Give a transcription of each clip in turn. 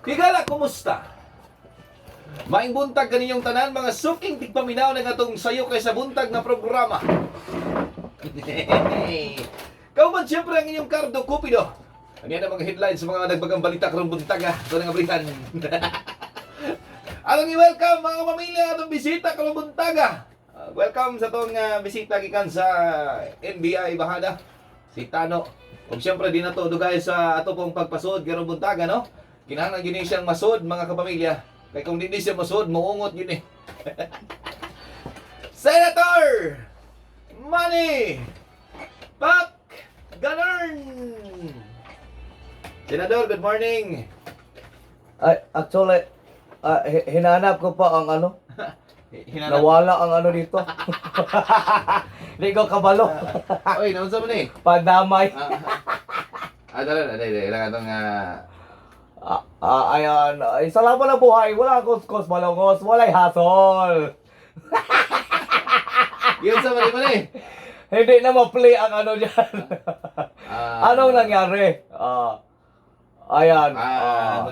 Higala, kumusta? Maing buntag kaninyong tanan, mga suking tigpaminaw na nga tong sayo kay sa buntag na programa. Kauban siyempre ang inyong Cardo Cupido. Ano yan ang mga headlines sa mga nagbagang balita karong buntag ha? Ito na nga britan. Alang i-welcome mga pamilya atong bisita karong buntag ha? Welcome sa itong bisita gikan sa NBI Bahada, si Tano. Kung siyempre di na to dugay sa ato pong pagpasod karong buntag, no? Kinahanglan gini siyang masod mga kapamilya. Kaya kung hindi siya masod, maungot gini. Senator Manny Pac Ganern. Senador, good morning. Ay, actually, hinanap ko pa ang ano. Nawala ang ano dito. Hindi ko kabalo. Oy, naunsa mo ni? Pagdamay. Dala, ilang atong Ayan. Ay, salamat na buhay. Wala kuskus, malungos. Walay hasol. yun sa mali mo ni. Hindi na ma-play ang ano dyan. Anong nangyari? Ayan.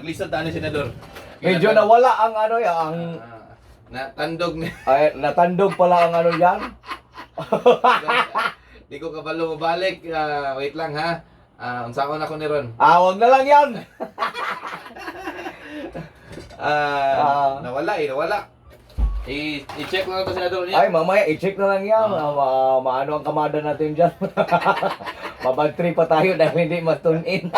Maglisod tayo ni Senador. Medyo nawala ang ano ang Natandog ni. ay, natandog pala ang ano yan. Di ko kabalo mabalik. Wait lang ha. Unsakon ako ni Ron. Wag na lang yan. Nawala. I-check lang ito Senador niya. Ay, mamaya, i-check na lang yan. Maano ang kamada natin dyan. Mabag-trip pa tayo dahil hindi mas-tune-in.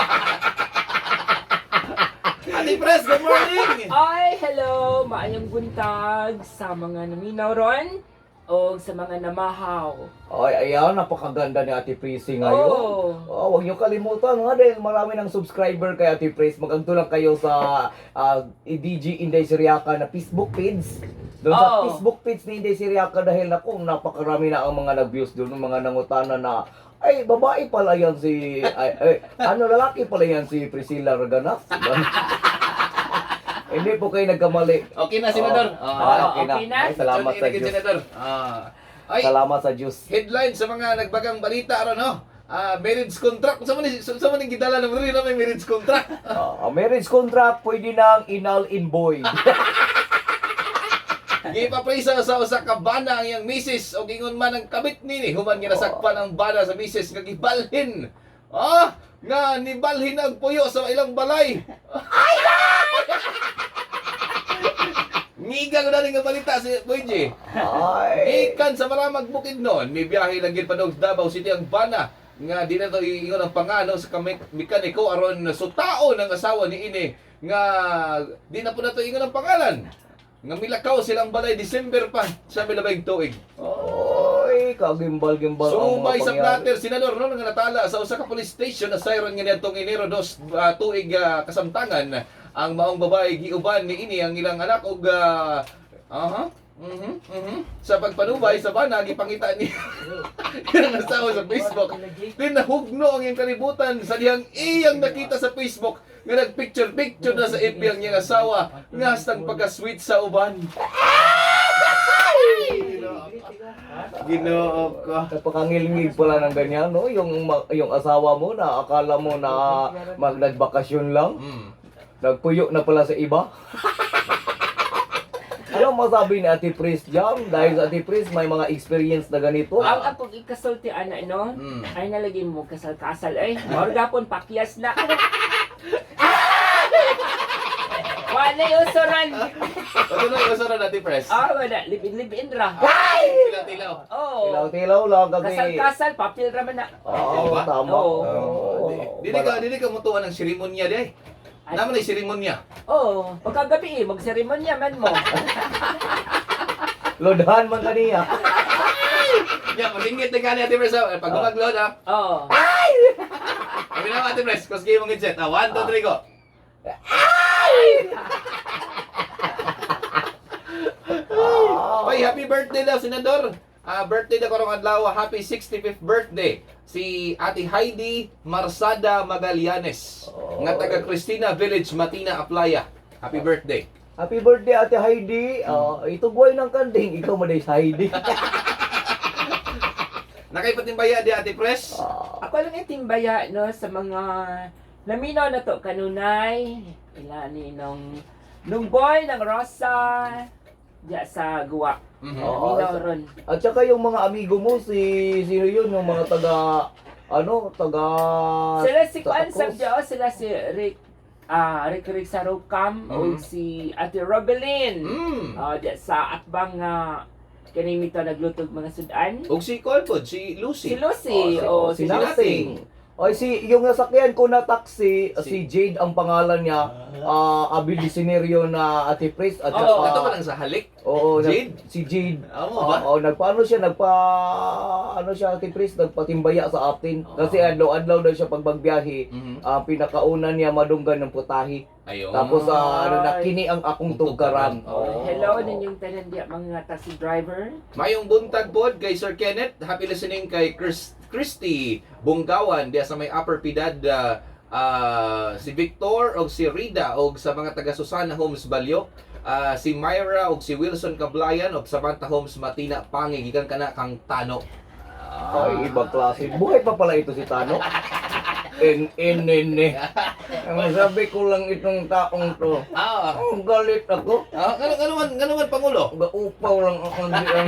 Ate Pres, good morning! Ay, hello! Maayong buntag sa mga naminaw ron o sa mga namahaw. Ay, ayan, napakaganda ni Ate Prissy ngayon. Huwag niyo kalimutan nga dahil marami ng subscriber kay Ate Prissy. Magkanto kayo sa DG Inday Siriaca na Facebook page. Doon sa Facebook page ni Inday Siriaca dahil napakarami na ang mga nag-views doon, mga nangutana na ay, babae pala yan si... lalaki pala yan si Priscilla Raganas. Hindi po kayo nagkamali. Okay na, Senador. Okay na. Ay, salamat sa Diyos. Senador. Ay, Salamat sa Diyos. headline sa mga nagbagang balita ron, no? Marriage contract. Sa man yung gidala ng rin na may marriage contract. Marriage contract pwede nang inal in void. Gipaprisa sa usa ka bana ang iyang misis o gingon man ang kabit nini human nga nasakpan ang bana sa misis nga gibalhin. Nga nibalhin ang puyo sa ilang balay. Ay! Ngiga ko na rin nga balita si Boyji. Ikan sa maramag bukid noon, may biyahe lang gid padong Davao City ang bana nga di na to iingon ang pangano sa mekaniko aron sutao ng asawa ni ini nga di na po na to ingon ang pangalan. Nga milakaw silang balay December pa sa milabay tuig. Oy, kagimbal-gimbal ang Sumay mga sa pangyari. platter senador no nga natala sa usa ka police station na siren nga niadtong Enero 2 tuig kasamtangan ang maong babae giuban ni ini ang ilang anak ug sa pagpanubay sa bana gipangita ni ang asawa sa Facebook. Din nahugno ang iyang kalibutan sa dihang iyang nakita sa Facebook nga nagpicture na sa FB ang iyang asawa nga hastang pagka-sweet sa uban. Ginoo ko. Napakangilngig pala ng ganyan, no? Yung asawa mo na akala mo na nagbakasyon lang. Nagpuyo na pala sa iba. Ano masabi ni Ate Pris dyan? Dahil sa Ate Pris may mga experience na ganito. Ang apog ikasulti ana no? Ay nalagay mo kasal-kasal ay. Morgapon pakyas na. Wala yung usuran. Ano na yung usuran natin, Pres? Wala. Libin-libin ra. Tilaw-tilaw. Tilaw-tilaw lang kasi... Kasal-kasal, papel ra man na. Oo, tama. Dili ka mutuan ng seremonya di ay. Naman ay seremonya. Pagkagabi magseremonya man mo. Lodahan man kaniya. Ya, masingit na gani Ate Pres. Pag gumagload ha. Kami na Ate Pres, kusgi mong headset. 1, 2, 3, go. Ay, happy birthday daw, Senador. Birthday na karong adlaw, happy 65th birthday si Ate Heidi Marsada Magallanes nga taga Cristina Village, Matina, Aplaya. Happy birthday. Happy birthday Ate Heidi. Ito buhay ng kanding. Ikaw mo dahil sa Heidi. Nakaipating baya di Ate Pres? Ako lang yung timbaya no, sa mga Naminaw na to kanunay. Ilani nung boy ng Rosa. Diya sa Guwa. Mhm. Oo. Naminaw ron. At saka yung mga amigo mo, sino yun? Yung mga taga Sila si Santa Kuan Cruz. Sabjo, sila si Rick Sarukam o si Ate Robelin. Diya sa Atbang kanimito naglutog mga sudan. Og si Kuan po, si Si Lucy. Lucy o si si Nasing. O yung nasakyan ko na taxi, si Jade ang pangalan niya, abilisineryo na Ate Pris at Oo, Ato ba lang sa halik? Oo, Jade? si Jade. Amo ba? Oo, nagpaano siya, Ate Pris, nagpatimbaya sa atin. Kasi adlaw-adlaw daw siya pag magbiyahe, Mhm. pinakauna niya madunggan ng putahe. Ayun. Tapos, Ay. kini ang akong tugkaran. Oo. Hello ninyong tanan diya mga taxi driver. Mayong buntag pod kay Sir Kenneth. Happy listening kay Christy Bunggawan diya sa may Upper Pidad, si Victor o si Rida o sa mga taga Susana Homes Balyo, si Myra o si Wilson Cablayan o Samantha Homes Matina Pangi gikan kana kang Tano. Ay, ibang klase. Buhay pa pala ito si Tano. Ang sabi ko lang itong taong to. Ang galit ako. Ngano man pangulo? Gaupaw lang ako diyan.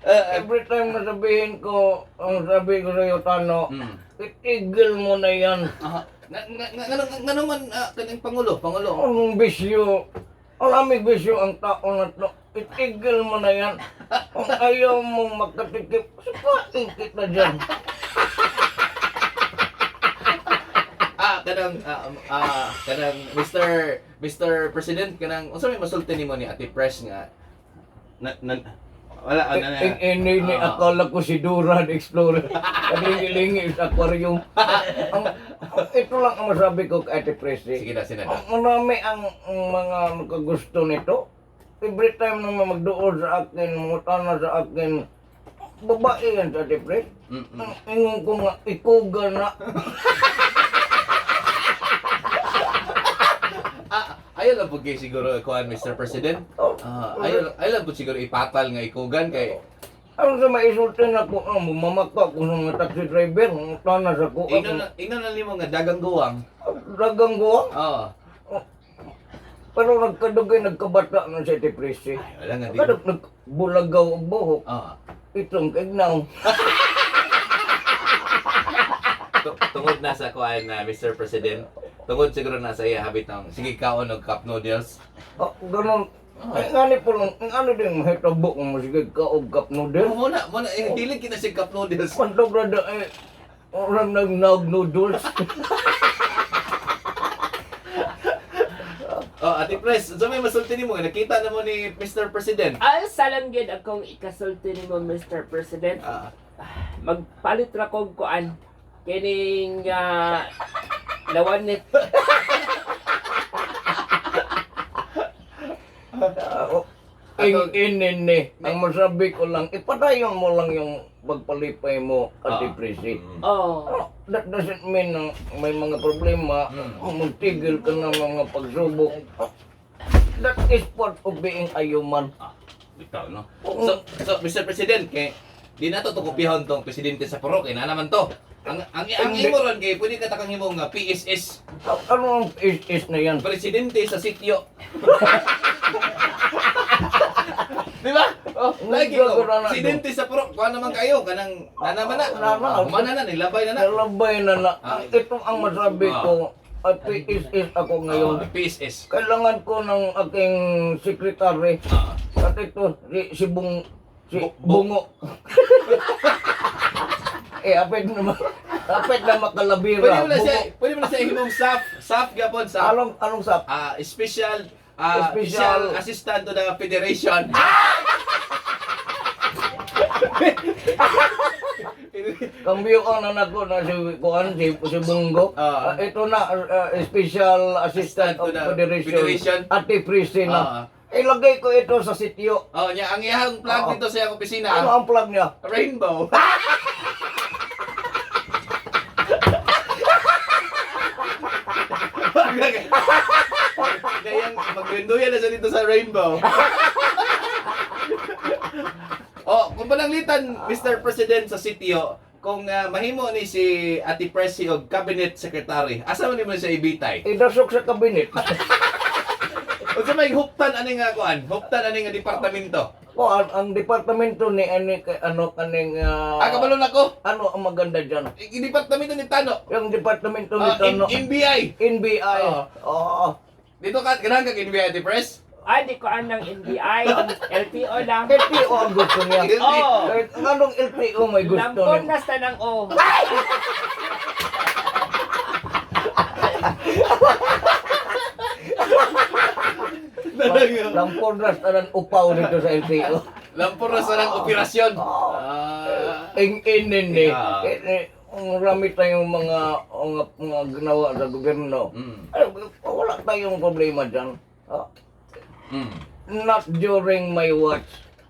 Every time na sabihin ko, ang sabi ko sa'yo, Tano, itigil mo na yan. Ngano man kaning pangulo? Anong bisyo? Maraming bisyo ang tao na to. Itigil mo na yan. Kung ayaw mong magkatikip, sipain kita dyan. Kanang Mr. President kanang unsa may masulti nimo ni Ate Press nga wala Ini akala ko si Duran Explorer. Kalingi-lingi sa aquarium. Ito lang ang masabi ko kay Ate Presi. Sige na Senador. Marami ang mga nakagusto nito. Every time na magduol sa akin, mutana sa akin, babae yan sa Ate Pres. Ingon ko nga, ikuga na. Ayaw lang po kayo siguro kuhan Mr. President. Ayaw lang po siguro ipatal nga ikugan kay Ano sa maisultin ako, mamaka ko sa mga taxi driver, mutana sa ko. ino na nimo nga dagang guwang. Dagang ko, Oo. pero nagkadugay, nagkabata na si Ate Presi. Wala nga di. Nagbulagaw ang buhok. Oo. Itong kagnaw. Tungod na sa kuan na Mr. President. Tungod siguro na sa iya habit ng sige kaon og cup noodles. Ganon. Ay, ngani po lang, ngani din mahitabo kung masigig ka o cup noodle. Muna hilig kita si cup noodles. Pantog rada ay, orang nag-nog noodles. Oh, Ate Pres, so may masulti nimo nga nakita na mo ni Mr. President. Ay, salam gid akong ikasulti nimo Mr. President. Magpalit ra kog kuan kining lawanit. Inini, ang masabi ko lang, ipadayon mo lang yung pagpalipay mo, Ate Presi. Oh. That doesn't mean na may mga problema, magtigil ka ng mga pagsubok. That is part of being a human. Bitaw, no? So Mr. President, kay di na to kopyahon tong presidente sa Purok, na naman to. Ang imo ron kay pwede ka takang imo nga PSS, Ano ang is na yan? presidente sa sitio. Di ba? Oh, lagi ko. Presidente sa Purok, kuha naman kayo kanang nanaman na. Humana na nilabay na na. Nalabay na na. Ito ang masabi ko, at PSS ako ngayon. PSS. Kailangan ko ng aking sekretary. At ito, si Bungo. Apit na makalabira. Pwede mo na siya himong SAF gapon sa Anong sa? special Special assistant to the federation. Kambyo ko na nako na si Bungo. Ito na, Special Assistant of Federation. Ate Prisi na. Ilagay ko ito sa sityo. Oh, nya ang iyang plug dito sa iyang opisina. Ano ang plug niya? Rainbow. Kaya magwenduyan na siya dito sa Rainbow. Oh, kung pananglitan, Mr. President sa sitio, kung mahimo ni si Ate Presi og cabinet secretary, asa man nimo siya ibitay? Idasok sa kabinet. Unsa may huptan ani nga kuan? Huptan ani nga departamento. O, ang departamento ni ano kaning Kabalo na ko. ano ang maganda diyan? Departamento ni Tano. Yung departamento nito no. NBI. NBI. Oo. Dito ka ganahan ka NBI Ate Pres? Ay, di ko anang NBI, LTO lang. LTO ang gusto niya. Oh, Kahit anong LTO may gusto lampon niya. na sa ng O. Lampornas tanan upaw nito sa LTO. Lampor na sa ng operasyon. Ing-inin ni. Yeah. Ang rami tayong mga ginawa sa gobyerno. Ay, wala tayong problema dyan. Not during my watch.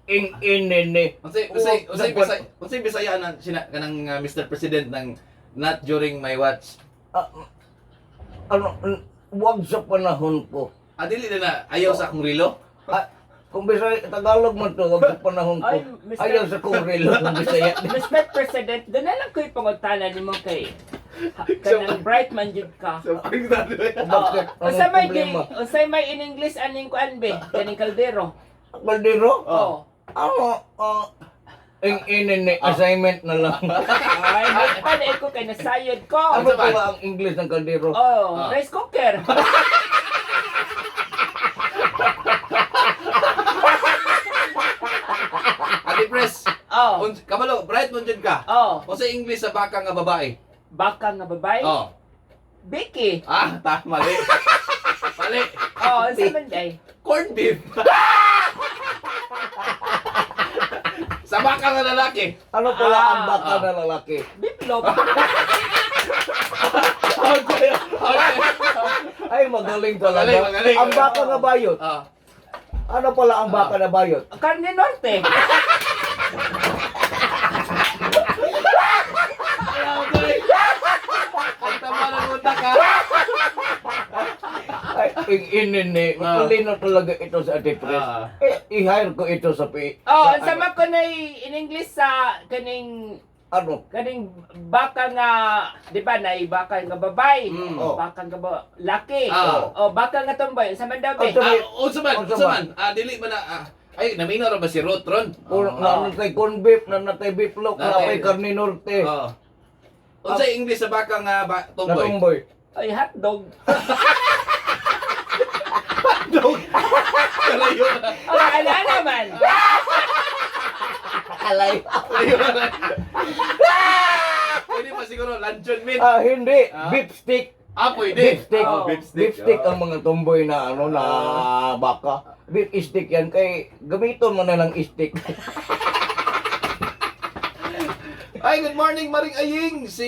Ing-inin ni. Unsay Bisaya na sina kanang Mr. President ng not during my watch. Wag sa panahon ko. Dili na ayaw sa akong relo. Kung Bisaya, Tagalog man to, wag sa panahon ko. Ay, Mr. Ayaw sa kong relo kung Bisaya. Mr. President, doon na lang ko'y pangutanan ni mo kay kanang bright man jud ka. So pagdado. Bakit? Unsa Anong may problema? unsay may in English aning kuan be? Kaning kaldero. Baldero? Oh. Ing-inin ni. Assignment na lang. Ay, may panay ko kay nasayod ko. Ano pala ang English ng kaldero? Oh, rice cooker. Ate Pres. Oh. Kabalo, bright mo dyan ka. Oh, Unsay English sa baka nga babae? baka nga babae. Oh. Becky. Mali. Mali. Oh, unsa man day? Corned beef. Sa baka nga lalaki. Ano pala ang baka na lalaki? Biplop. Okay. Ay, magaling talaga. Magaling. Ang baka na bayot. Ano pala ang baka na bayot? Carne Norte. Ang tama ng utak ha. Ay, ing-inin ni. Talino talaga ito sa Ate Pres. I-hire ko ito sa Oh, sama ko na in English sa kaning ano? baka nga, di ba, na baka nga babay, Oh. baka nga laki, Ah. o baka nga tomboy, sa man daw be? Unsaman? Dili man na ay naminaw ra ba si Rotron? Nanatay corn beef, nanatay beeflock, nanatay carne norte. Unsay English sa baka nga tomboy? Natumboy. Ay, hotdog. Dog. Kalayo na. Oh, ala naman. Alay. Kalayo na. Pwede pa siguro luncheon meat. Hindi. Beef stick. Pwede. Beef stick. Oh. Beef stick ang mga tumboy na ano na baka. Beef stick yan kay gamiton mo na ng stick. Ay, good morning, Maring Aying! Si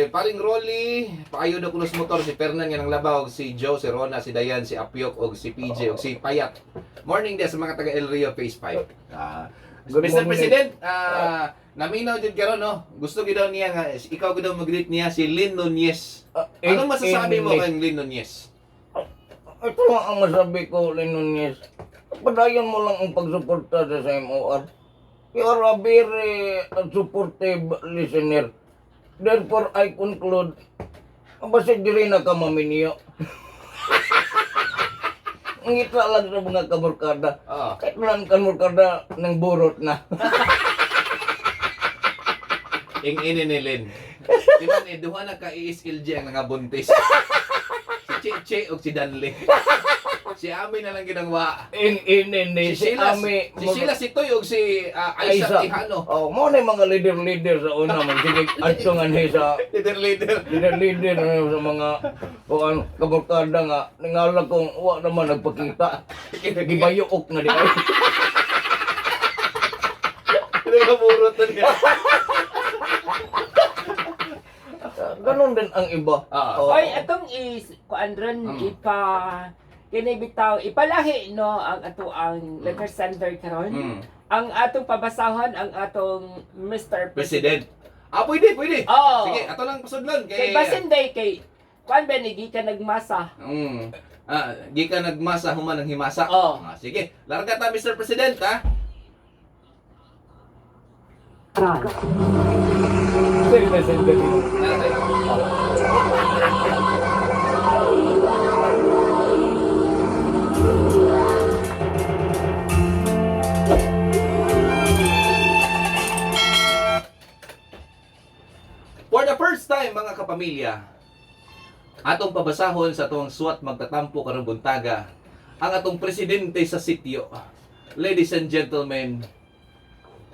Paring Rolly, paayo na kunos motor, si Fernan nga ng Labaw, si Joe, si Rona, si Dayan, si Apyok, o si PJ, o si Payat. Morning din sa mga taga El Rio Phase 5. Good Mr. morning. President, naminaw din karon no? Gusto gid daw niya nga, ikaw gid daw mag-greet niya, si Lynn Nunez. Ano masasabi mo kay Lynn Nunez? Ito lang ang masabi ko, Linunez. Padayon mo lang ang pagsuporta sa MOR. You are a very supportive listener. Therefore, I conclude, basta diri na ka maminiyo. Ngita lang sa mga kamurkada. Kahit lang kamurkada ng burot na. Ing-ini ni Lynn. Di ba ni duha na ka iiskilji ang nangabuntis. Si Che o si Danley. Si Ami na lang ginangwa. In si Ami. Si Sheila, si Toy o si Aisa Tihano. Oh, mo na yung mga leader sa una. Magsigig atungan sa Leader. leader sa mga kuan kamurkada nga. Nangala kong wa naman nagpakita. Gibayuok na di ay. Nagkamurot na niya. Ganon din ang iba. Oy, atong kuandron kini bitaw ipalahi no ang ato ang letter standard karon. Ang atong pabasahon ang atong Mr. President. Pwede. Oh. Sige, ato lang pasudlon Kay basin day kay kuan ba ni ka nagmasa. Gikan nagmasa human ng himasa. Oh. Sige, larga ta Mr. President ha. sinasend ka din. For the first time mga kapamilya, atong pabasahon sa atong suwat magtatampo karong buntaga ang atong presidente sa sitio. Ladies and gentlemen,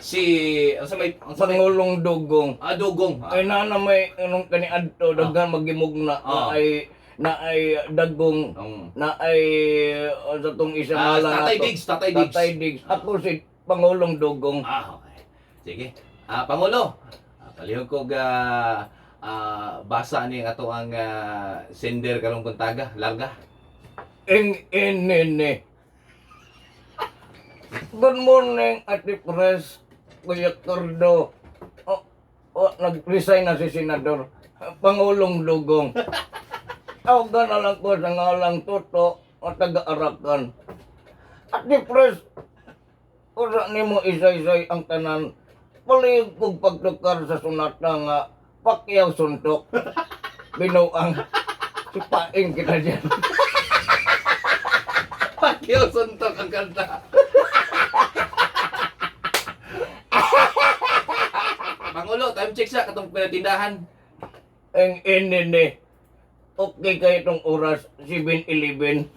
ang sa may Pangulong Dugong. Dugong. Ay na may anong kaniadto daghan magimugna na ay dagong na ay sa tong isa ngalan Tatay Diggs. Tatay Diggs. Ako si Pangulong Dugong. Okay. Sige. Pangulo, palihog ko basa ni ato ang sender karong buntaga, larga. Nene. Good morning, Ate Pres, Kuya Cordo. Nag-resign na si Senador. Pangulong Dugong. Tawagan na lang ko sa ngalang Toto at taga-Arakan. Ate Pres, ura ni mo isa-isay ang tanan. Palihog kong pagtukar sa sunata nga Pacquiao suntok. Binuang. Sipain kita dyan. Pacquiao suntok ang kanta. Pangulo, time check sa katong pinatindahan. Ang inene. Okay kayo itong oras, 7-11.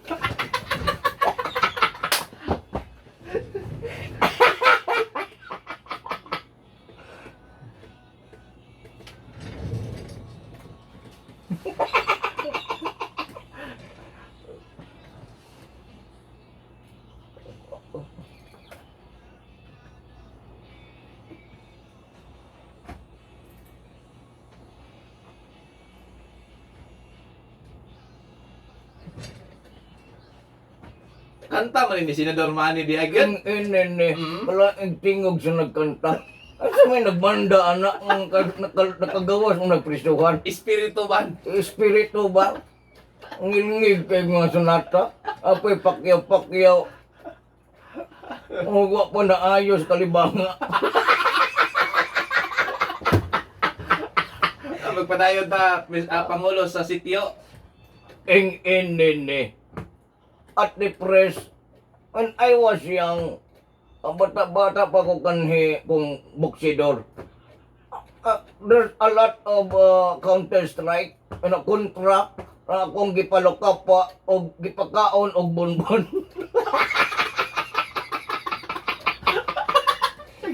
Kanta man ni Senador Manny di agad. Ang inene. Wala ang tingog sa nagkanta. Asa may nagbanda anak ng nakagawas ng nagprisuhan. Espiritu ban. Espiritu ba? Ngilingig kay mga sunata. Apoy pakyaw-pakyaw. Huwag pa na ayos kalibanga. Magpadayon ta Pangulo sa sitio. Ang inene. At the press, when I was young, bata-bata pa ko kanhi kung boksidor. There's a lot of counter-strike, kontra, akong gipalokap pa, o gipakaon og bonbon.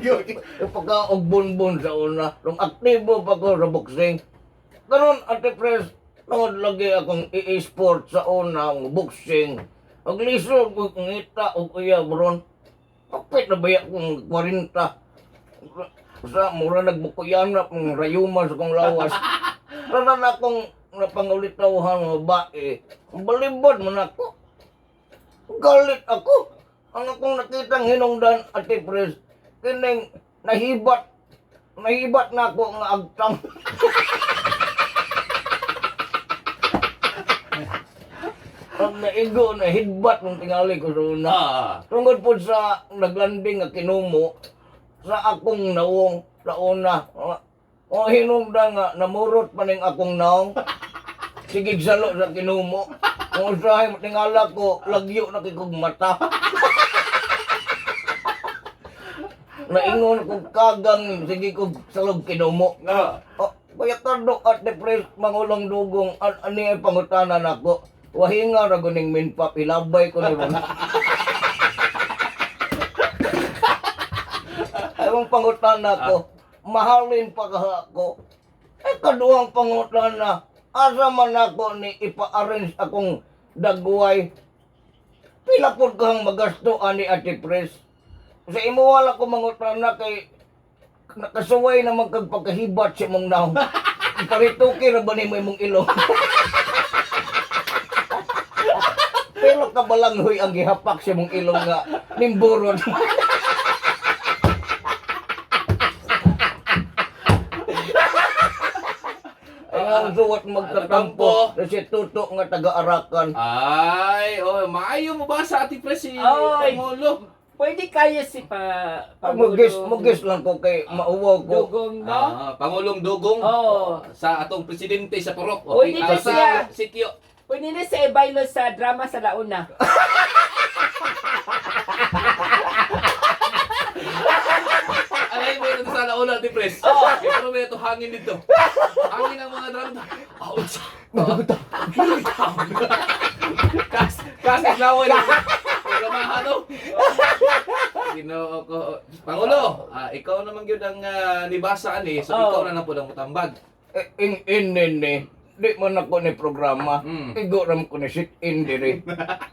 Gipakaon og bonbon sa una. Nung aktibo pa ko sa boxing. Karon at the press, tungod lagi akong i-sport sa una, boxing. Ang liso ko ngita o kuya bron. Kapit na baya kong 40. Sa mura nagbukuyanap ng rayuma sa kong lawas. Sana na akong napangulitawhan ng babae. Balibad man ako. Galit ako. Ang akong nakitang hinungdan at Pres. Kining nahibat. Nahibat na ako nga agtang. Ang naigo na hidbat ng tingali ko sa una. Tungod po sa naglanding nga kinumo sa akong nawong sa una. O hinungdan nga namurot pa ning akong nawong. Sigig salo sa kinumo. Kung usahay tingala ko, lagyo na kikog mata. Naingon kong kagang sige kog salog kinumo. Kuya Cardo at the Pres, Mangulong Dugong, ani ay pangutanan ako. Wahinga ra guning minpa pilabay ko ni ron. Ayong pangutana ko, mahalin pa ka ako. Kaduhang pangutana, asa man ako ni ipa-arrange akong dagway. Pila pud kang magasto ani Ate Pres. Sa imo wala ko mangutana kay nakasuway naman kag pagkahibat sa mong naong. Parituki ra ba ni mo imong ilong? Pero kabalanghoy ang gihapak siya mong ilong nga nimburon. Ang suwat magtatampo na si Tuto nga taga-Arakan. Ay, maayo mo ba sa Ate Pres si Ay. Pangulo? pwede kayo si Mag-guess lang ko kay mauwaw ko. Dugong, no? Pangulong Dugong Oo. sa atong presidente sa Purok. Pwede na sa siya. sitio. Pwede na sa ibaylo sa drama sa Launa. Alay mo ito sa launa, Ate Pres. Oo. Pero may ito hangin dito. Hangin ang mga drama. Ouch! Kasi laway lang. Programahan, no? Ginoo ko. Pangulo, ikaw naman yun ang nibasaan eh. So ikaw na lang po ang mutambag. Di man ako ni programa. Igo ram ko ni sit-in diri.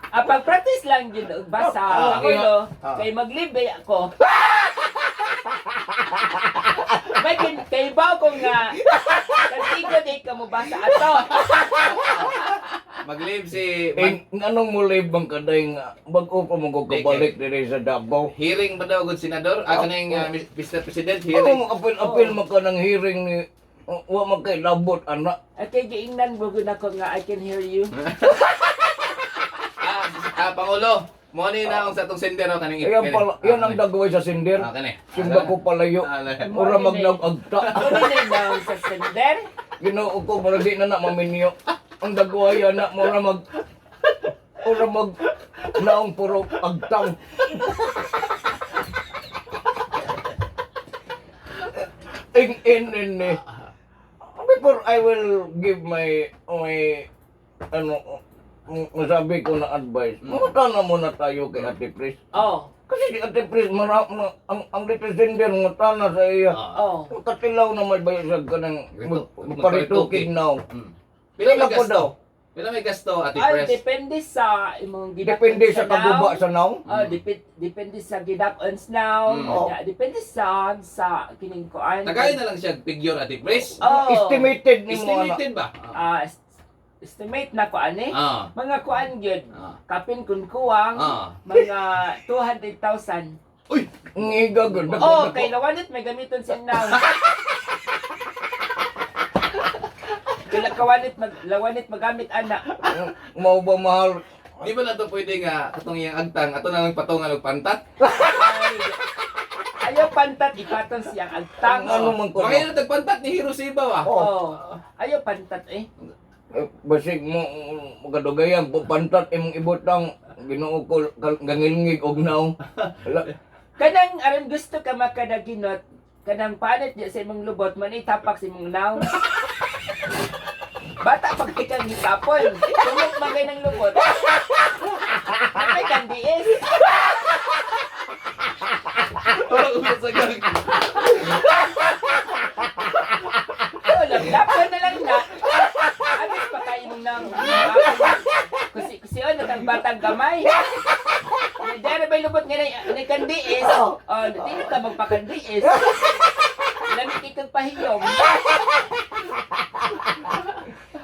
Pag-practice lang yun, basa. Ako, no? Kay maglibe ako. May kay ba ko nga, kantigo di ka mo basa ato. Mag-live si... Anong mo libang kaday nga bago pa mo ko kabalik diri sa Davao. Hearing ba daw good senador? Kaning Mr. President, hearing. Apil mo ka ng hearing ni wa man kay labot anak. Okay, giingnan mo gud ako nga I can hear you. Pangulo, mo ni na ang sa tong sender no kaning Yan ang dagway sa sindir. Kani. Simba ko palayo. Ura magnag-agta. Ano na lang sa sender? Ginoo ko murag di na na maminyo. Ang dagway na ura mag naong puro agtang. In before I will give my masabi ko na advice. Mutana muna tayo kay Ate Pris. Oh. Kasi si Ate Pris, ang representer mutana sa iya. Oh. Katilaw na may bayasag ka ng paritukin now. Pila Pila ko daw? Pila may gasto, Ate Ay, Pres? depende sa imong Depende sa kaguba sa now. Depende sa gidap-ons now. Depende sa kining kuan. Tagay na lang siya figure, Ate Pres. Oh. Estimated ni mo ana. Estimated ba? Estimate na kuan eh. Ah. Mga kuan gyud. Ah. Kapin kun kuwang Ah. mga 200,000. Uy! Ngiga gud. Oh, kay lawanit may gamiton siya now. Kaya lawanit magamit ana. Mao ba mahal? Di ba na ito pwede nga katong iyang agtang, ato na lang patungan og pantat? Ayaw pantat ipaton siyang agtang. Ano man ko? Mga na tagpantat ni Hiroshima ba? Oh. Ayaw pantat eh. Basig mo magadugayan pantat imong ibutang Ginoo ko gangilngig og naong. Kanang aron gusto ka makadaginot, kanang panit di sa imong lubot man itapak sa imong naong. Bata pag ikang hitapon, tumok magay ng lubot. May kandiis. Parang ulit sa gang. Lapon na lang na. Anis pa kayo mong nang kusi-kusion na kang batang gamay. Dara ba lubot nga na kandiis? Di na ka magpakandiis. Lamit ikang pahiyom.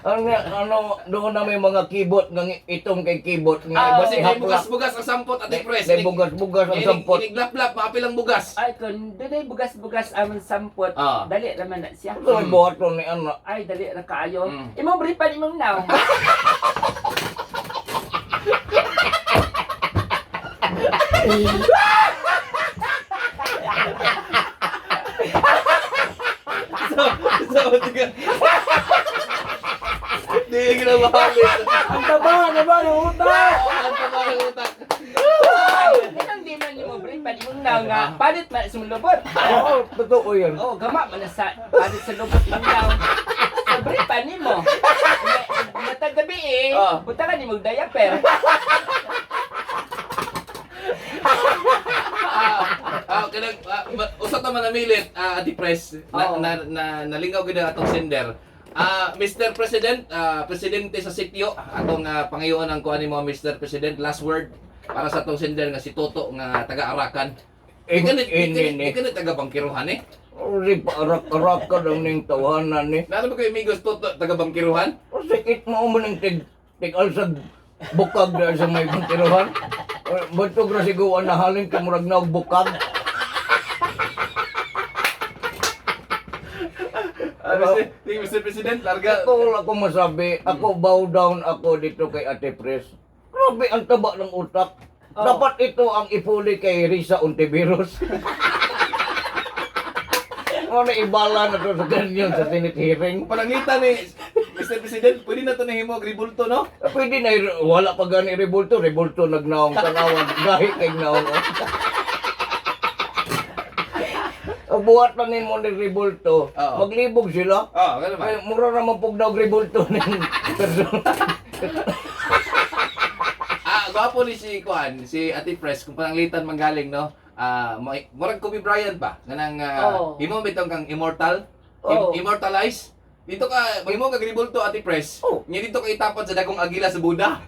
Ano doon na may mga keyboard ng itong kay keyboard Ah, Kasi may hapla. bugas-bugas ang sampot, Ate Pres. May bugas-bugas ang sampot. Iniglap-lap, maapilang bugas. Ay, kung doon bugas-bugas amang sampot, Ah. dali naman na siya. Ito ay buhaton ni anak. Ay, dali na kaayo. Mm. Imong bripan imong naw. So, tiga. Di ka na mahalin. Ang taba ng utak! Ang tama ng utak. Inang di man imong bripan imong naw nga palit man sa lubot. Oo, totoo yan. Oh, gama man na sa palit sa lubot imong naw. Sa bripan nimo. Matag gabi eh. Oh. Butakan nimo diaper. Usap naman na milit, Ate Pres, Oo. nalingaw gid atong sender. Mr. President, presidente sa sityo, atong pangayoon ang kuan nimo Mr. President, last word para sa atong sender nga si Toto nga taga-Arakan. Ikanit taga-Bangkiruhan eh. Uri paarak-arak ka daw ning tawanan ni. Nalo ba kayo amigos Toto taga-Bangkiruhan? Sikit mo mo ning tig-alsag bukag na sa may bantiruhan. Bato gra siguan na halin ka murag na og bukag. Mr. President, larga. Ako wala ko masabi, ako bow down ako dito kay Ate Pres. Grabe ang taba ng utak. Oh. Dapat ito ang ipuli kay Risa Ontiveros. Ano ibala na to sa ganyan sa Senate hearing. Pananglitan ni Mr. President, pwede na to na himo agribulto, no? Pwede na, wala pa gani rebulto nagnaong tanawan, gahi kay naong. Buhat na nin mo ni rebulto, Oo. maglibog sila. Ganun ba? Ay, mura naman pug daw rebulto nin person. Gwapo ni si Kuan, si Ate Pres, kung pananglitan manggaling, no? Murag Kobe Bryant pa, ganang Oo. imo bitong kang immortal, Oo. immortalize. Dito ka, imo ka gribulto Ate Pres. Oo. Nya dito ka itapon sa dagong agila sa Buda.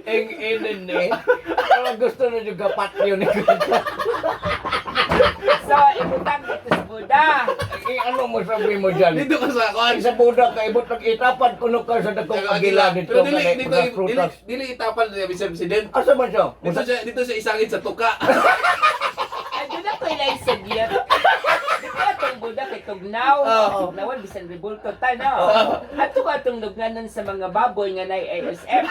Eng inin eh. Parang gusto na yung gapat yun eh. So, ibutang dito sa Buda. Ano mo sabi mo dyan? Dito ka sa Kuan. Sa Buda ka, ibot nag-itapan kuno ka sa dakong agila dito. Pero dili kanay dito prutas-prutas. dili itapal ni Mr. President. Asa man siya? Dito sa isangit sa tuka. Ay, doon ako ilay sa gear. Dito atong Buda kay Tugnaw. Tugnawan, bisan rebulto tanaw. At ito atong lugnanan sa mga baboy nga na ASF.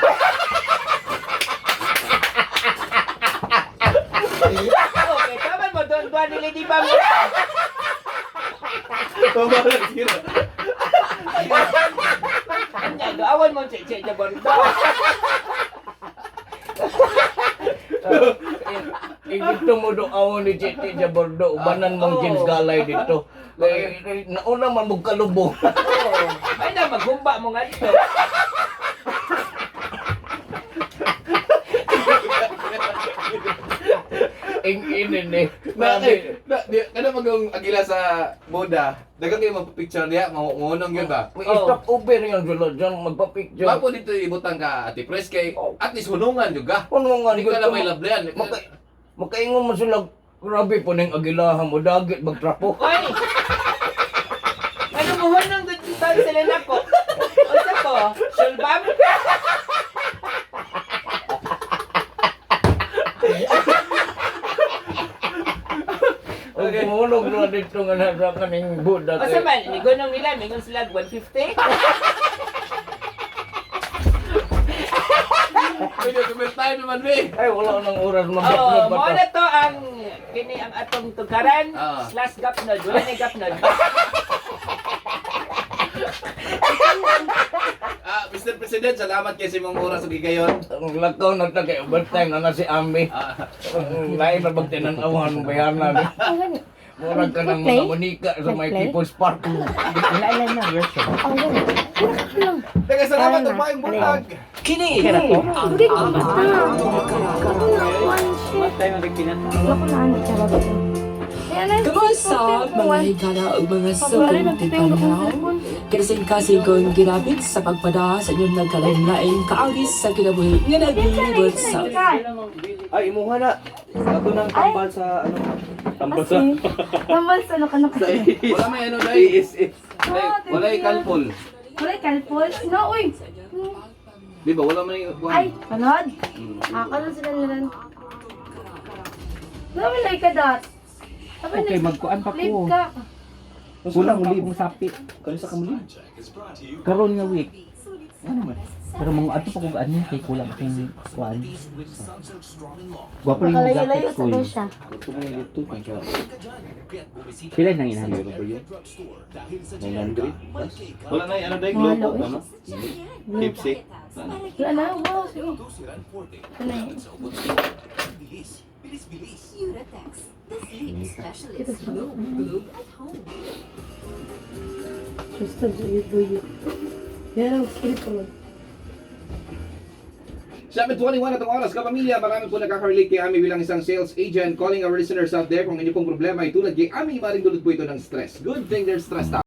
Okay, tama mo doon nila di ba mo? Pamalag sila. Anya, doawan mo cheche na bordo. Dito mo do awon ni Chiti sa Bordo, ubanan mong James Galay dito. Nauna man mong kalubong. Ay na, maghumba mo nga dito. Ing inin eh. Kada magong agila sa Buda, dagang kayo magpapicture niya, mamunong yun ba? May stop over yung sulod dyan, magpa-picture. Wapo dito ibutang ka Ate Pres kay at least hunungan juga. Ano nga Hindi ka na may lablayan. makaingon mo sila, grabe po na yung agilahan mo, dagit magtrapo. Oy! Ano mo nang dito sila nako? O sa ko, sulbam? Ang kumulog na dito nga nasa kaning Buda. O sa man, ligonong nila, mingon sila 150. Pwede tayo naman, May. Ay, wala nang oras Oo, mag-upload mo ba na to ang kini ang atong tukaran Ah. / gapnod. Wala na gapnod. Mr. President, salamat kay si mong oras sa gigayon. Ang lakaw na tagay overtime na si Ami. Lain na bang tinanawan bayanan. Murag ka ng mga manika sa may People's Park. Ilan na version? Teka, salamat ang maing bulag. Kini! Hindi ko Kamusta mga higala o mga sukong tipanaw? Kasing-kasing kong ginamit sa pagpada sa inyong nagkalain-laing kaagis sa kinabuhi nga naglilibot sa... Ay, imuha na. Ako nang tambal sa ano. Tambal sa... Tambal sa ano ka na kasi. Wala may ano dahil. Wala yung kalpol. Wala kalpol? No, uy! Di ba? Wala man yung... Ay, panod? Ako na sila nilan. Namin na ikadat. Okay, magkuan pa Live ko. ka. Kulang uli kong sapi. Kanisa ka muli. Karon nga week. Ano man? Pero mga ato pa kung ano kay kulang akong kuan. Gwapo rin yung Makalayo-layo jacket sa ko. doon siya. Pila nang inahan? 900. Wala na yung ano dahil Mahalo globo. eh. Ano? Keepsake. Wala na, wow, sige. Ito na yun. Ito sa Gusto, duyo. Yan ang skill ko. Sa 21 atong oras, kapamilya, marami po nakaka-relate kay Ami bilang isang sales agent. Calling our listeners out there kung inyo pong problema ay tulad kay Ami, maring dulot po ito ng stress. Good thing they're stressed out.